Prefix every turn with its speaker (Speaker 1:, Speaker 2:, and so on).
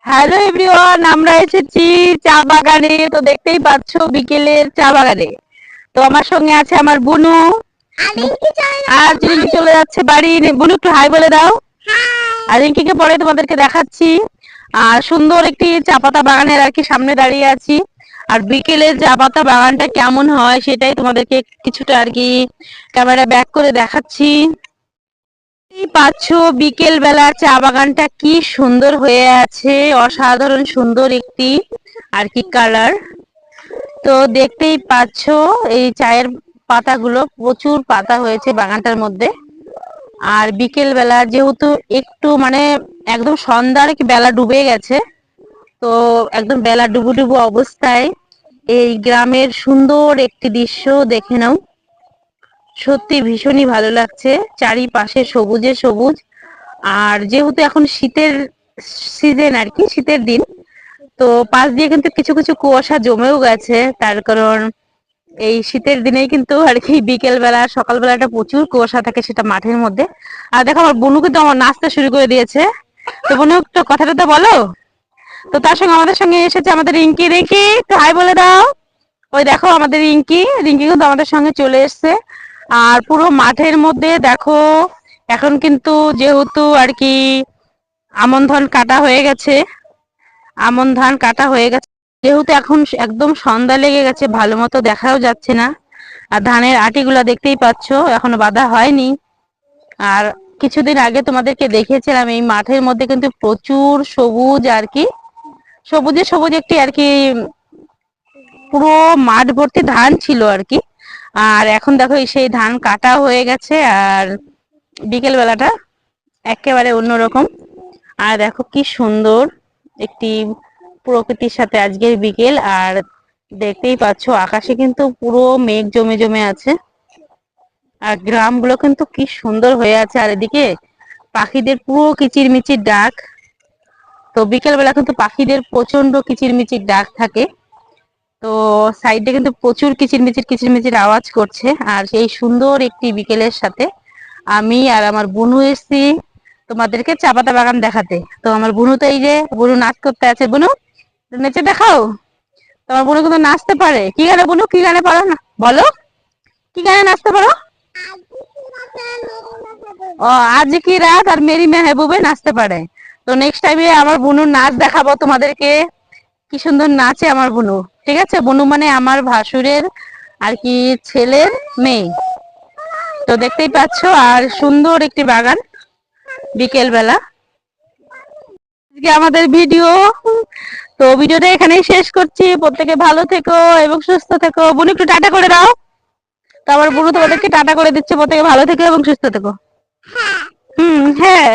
Speaker 1: Hello everyone, আমরা এসেছি চা বাগানে। তো দেখতেই পাচ্ছ বিকেলের চা বাগানে। তো আমার সঙ্গে আছে আমার বুনু, আর রিঙ্কি চলে যাচ্ছে বাড়ি। বুনু একটু হাই বলে দাও। আর রিঙ্কিকে পরে তোমাদেরকে দেখাচ্ছি। আর সুন্দর একটি চা পাতা বাগানের আর কি সামনে দাঁড়িয়ে আছি। আর বিকেলের চা পাতা বাগানটা কেমন হয় সেটাই তোমাদেরকে কিছুটা আর কি ক্যামেরা ব্যাক করে দেখাচ্ছি। পাচ্ছ বিকেল বেলা চা বাগানটা কি সুন্দর হয়ে আছে, অসাধারণ সুন্দর একটি আর কি কালার। তো দেখতেই পাচ্ছ এই চায়ের পাতাগুলো, প্রচুর পাতা হয়েছে বাগানটার মধ্যে। আর বিকেল বেলা যেহেতু একটু মানে একদম সন্ধ্যার কি বেলা ডুবে গেছে, তো একদম বেলা ডুবু ডুবু অবস্থায় এই গ্রামের সুন্দর একটি দৃশ্য দেখে নাও। সত্যি ভীষণই ভালো লাগছে, চারিপাশে সবুজে সবুজ। আর যেহেতু এখন শীতের সিজন আর কি, শীতের দিন, তো পাশ দিয়ে কিন্তু কিছু কিছু কুয়াশা জমেও গেছে। তার কারণ এই শীতের দিনেই কিন্তু আর কি বিকেল বেলা সকাল বেলাটা প্রচুর কুয়াশা থাকে, সেটা মাঠের মধ্যে। আর দেখো আমার বুনু কিন্তু আমার নাচতে শুরু করে দিয়েছে। তো বুনু একটু কথাটা তো বলো। তো তার সঙ্গে আমাদের সঙ্গে এসেছে আমাদের রিঙ্কি। রিঙ্কি একটু হাই বলে দাও। ওই দেখো আমাদের রিঙ্কি, রিঙ্কি কিন্তু আমাদের সঙ্গে চলে এসছে। আর পুরো মাঠের মধ্যে দেখো, এখন কিন্তু যেহেতু আর কি আমন ধান কাটা হয়ে গেছে, আমন ধান কাটা হয়ে গেছে যেহেতু এখন একদম সন্ধ্যা লেগে গেছে, ভালো মতো দেখাও যাচ্ছে না। আর ধানের আটিগুলা দেখতেই পাচ্ছ এখনো বাঁধা হয়নি। আর কিছুদিন আগে তোমাদেরকে দেখিয়েছিলাম এই মাঠের মধ্যে কিন্তু প্রচুর সবুজ আর কি, সবুজে সবুজ একটি আর কি পুরো মাঠ ভর্তি ধান ছিল আর কি। আর এখন দেখো সেই ধান কাটা হয়ে গেছে। আর বিকেল বেলাটা একেবারে অন্যরকম। আর দেখো কি সুন্দর একটি প্রকৃতির সাথে আজকের বিকেল। আর দেখতেই পাচ্ছ আকাশে কিন্তু পুরো মেঘ জমে জমে আছে। আর গ্রামগুলো কিন্তু কি সুন্দর হয়ে আছে। আর এদিকে পাখিদের পুরো কিচিরমিচির ডাক। তো বিকেল বেলা কিন্তু পাখিদের প্রচন্ড কিচিরমিচির ডাক থাকে। তো সাইডে কিন্তু প্রচুর কিচিরমিচির কিচিরমিচির আওয়াজ করছে। আর সেই সুন্দর একটি বিকেলের সাথে আমি আর আমার বুনু এসছি তোমাদেরকে চা পাতা বাগান দেখাতে। তো আমার বুনু তো এই যে বুনু নাচ করতে আছে। বুনু নেচে দেখাও। তোমার বুনু কিন্তু নাচতে পারে। কি গানে বুনু, কি গানে পারো না বলো, কি গানে নাচতে পারো? ও আজ কি রাত আর মেরি মেহবুবে নাচতে পারে। তো নেক্সট টাইমে আমার বুনুর নাচ দেখাবো তোমাদেরকে। কি সুন্দর নাচে আমার বুনু। ঠিক আছে, বুনু মানে আমার ভাসুরের আর কি ছেলের মেয়ে। তো দেখতেই পাচ্ছ আর সুন্দর একটি বাগান বিকেল বেলা। আজকে আমাদের ভিডিও, তো ভিডিওটা এখানেই শেষ করছি। প্রত্যেকে ভালো থেকো এবং সুস্থ থেকো। বুনু একটু টাটা করে দাও। তো আমার বুনু তোমাদেরকে টাটা করে দিচ্ছে। প্রত্যেকে ভালো থেকো এবং সুস্থ থেকো। হ্যাঁ।